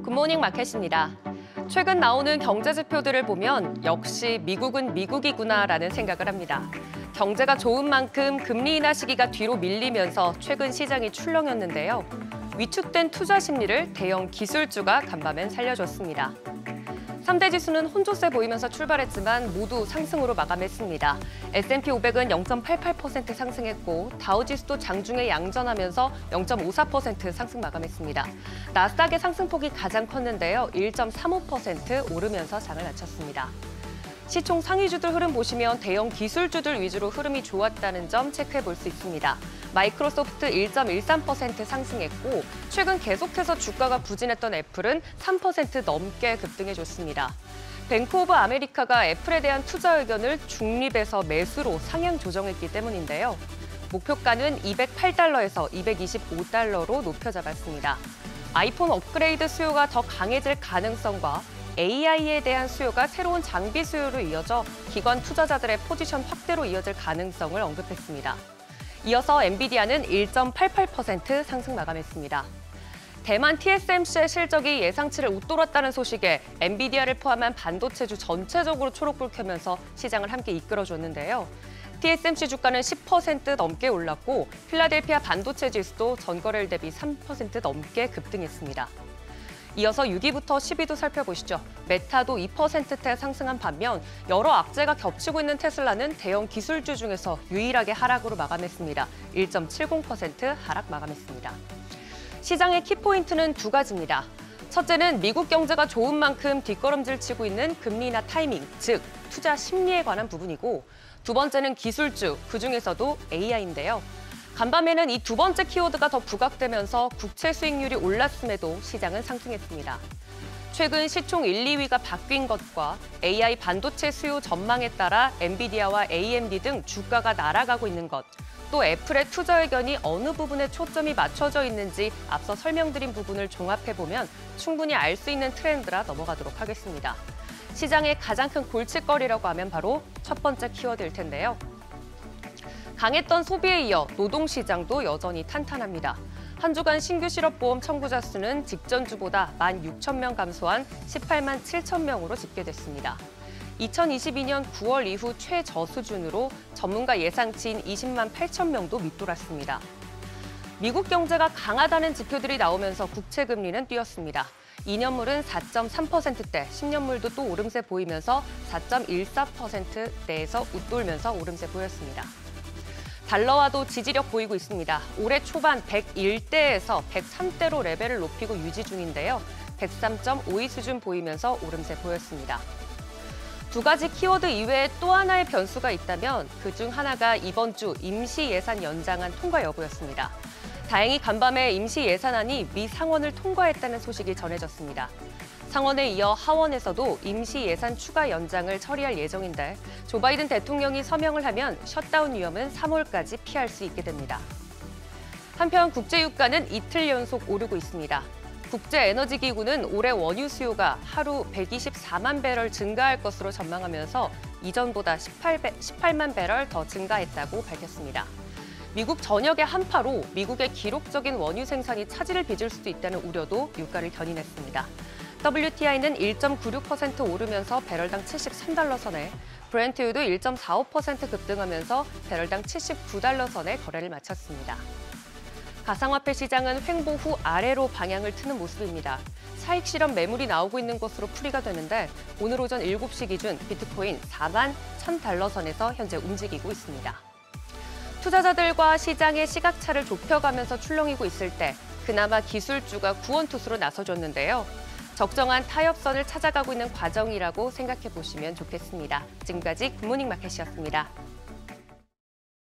굿모닝 마켓입니다. 최근 나오는 경제 지표들을 보면 역시 미국은 미국이구나라는 생각을 합니다. 경제가 좋은 만큼 금리 인하 시기가 뒤로 밀리면서 최근 시장이 출렁였는데요. 위축된 투자 심리를 대형 기술주가 간밤엔 살려줬습니다. 3대 지수는 혼조세 보이면서 출발했지만 모두 상승으로 마감했습니다. S&P 500은 0.88% 상승했고 다우지수도 장중에 양전하면서 0.54% 상승 마감했습니다. 나스닥의 상승폭이 가장 컸는데요. 1.35% 오르면서 장을 마쳤습니다. 시총 상위주들 흐름 보시면 대형 기술주들 위주로 흐름이 좋았다는 점 체크해 볼 수 있습니다. 마이크로소프트 1.13% 상승했고 최근 계속해서 주가가 부진했던 애플은 3% 넘게 급등해줬습니다. 뱅크 오브 아메리카가 애플에 대한 투자 의견을 중립에서 매수로 상향 조정했기 때문인데요. 목표가는 208달러에서 225달러로 높여 잡았습니다. 아이폰 업그레이드 수요가 더 강해질 가능성과 AI에 대한 수요가 새로운 장비 수요로 이어져 기관 투자자들의 포지션 확대로 이어질 가능성을 언급했습니다. 이어서 엔비디아는 1.88% 상승 마감했습니다. 대만 TSMC의 실적이 예상치를 웃돌았다는 소식에 엔비디아를 포함한 반도체주 전체적으로 초록불 켜면서 시장을 함께 이끌어줬는데요. TSMC 주가는 10% 넘게 올랐고 필라델피아 반도체 지수도 전거래일 대비 3% 넘게 급등했습니다. 이어서 6위부터 10위도 살펴보시죠. 메타도 2%대 상승한 반면 여러 악재가 겹치고 있는 테슬라는 대형 기술주 중에서 유일하게 하락으로 마감했습니다. 1.70% 하락 마감했습니다. 시장의 키포인트는 두 가지입니다. 첫째는 미국 경제가 좋은 만큼 뒷걸음질 치고 있는 금리 인하 타이밍, 즉 투자 심리에 관한 부분이고 두 번째는 기술주, 그중에서도 AI인데요. 간밤에는 이 두 번째 키워드가 더 부각되면서 국채 수익률이 올랐음에도 시장은 상승했습니다. 최근 시총 1, 2위가 바뀐 것과 AI 반도체 수요 전망에 따라 엔비디아와 AMD 등 주가가 날아가고 있는 것, 또 애플의 투자 의견이 어느 부분에 초점이 맞춰져 있는지 앞서 설명드린 부분을 종합해보면 충분히 알 수 있는 트렌드라 넘어가도록 하겠습니다. 시장의 가장 큰 골칫거리라고 하면 바로 첫 번째 키워드일 텐데요. 강했던 소비에 이어 노동시장도 여전히 탄탄합니다. 한 주간 신규 실업보험 청구자 수는 직전 주보다 16,000명 감소한 18만 7천 명으로 집계됐습니다. 2022년 9월 이후 최저수준으로 전문가 예상치인 20만 8천 명도 밑돌았습니다. 미국 경제가 강하다는 지표들이 나오면서 국채 금리는 뛰었습니다. 2년물은 4.3%대, 10년물도 또 오름세 보이면서 4.14%대에서 웃돌면서 오름세 보였습니다. 달러와도 지지력 보이고 있습니다. 올해 초반 101대에서 103대로 레벨을 높이고 유지 중인데요. 103.52 수준 보이면서 오름세 보였습니다. 두 가지 키워드 이외에 또 하나의 변수가 있다면 그중 하나가 이번 주 임시 예산 연장안 통과 여부였습니다. 다행히 간밤에 임시 예산안이 미 상원을 통과했다는 소식이 전해졌습니다. 상원에 이어 하원에서도 임시 예산 추가 연장을 처리할 예정인데 조 바이든 대통령이 서명을 하면 셧다운 위험은 3월까지 피할 수 있게 됩니다. 한편 국제유가는 이틀 연속 오르고 있습니다. 국제에너지기구는 올해 원유 수요가 하루 124만 배럴 증가할 것으로 전망하면서 이전보다 18만 배럴 더 증가했다고 밝혔습니다. 미국 전역의 한파로 미국의 기록적인 원유 생산이 차질을 빚을 수도 있다는 우려도 유가를 견인했습니다. WTI는 1.96% 오르면서 배럴당 73달러 선에, 브렌트유도 1.45% 급등하면서 배럴당 79달러 선에 거래를 마쳤습니다. 가상화폐 시장은 횡보 후 아래로 방향을 트는 모습입니다. 차익 실현 매물이 나오고 있는 것으로 풀이가 되는데 오늘 오전 7시 기준 비트코인 4만 1,000달러 선에서 현재 움직이고 있습니다. 투자자들과 시장의 시각차를 좁혀가면서 출렁이고 있을 때 그나마 기술주가 구원투수로 나서줬는데요. 적정한 타협선을 찾아가고 있는 과정이라고 생각해 보시면 좋겠습니다. 지금까지 굿모닝 마켓이었습니다.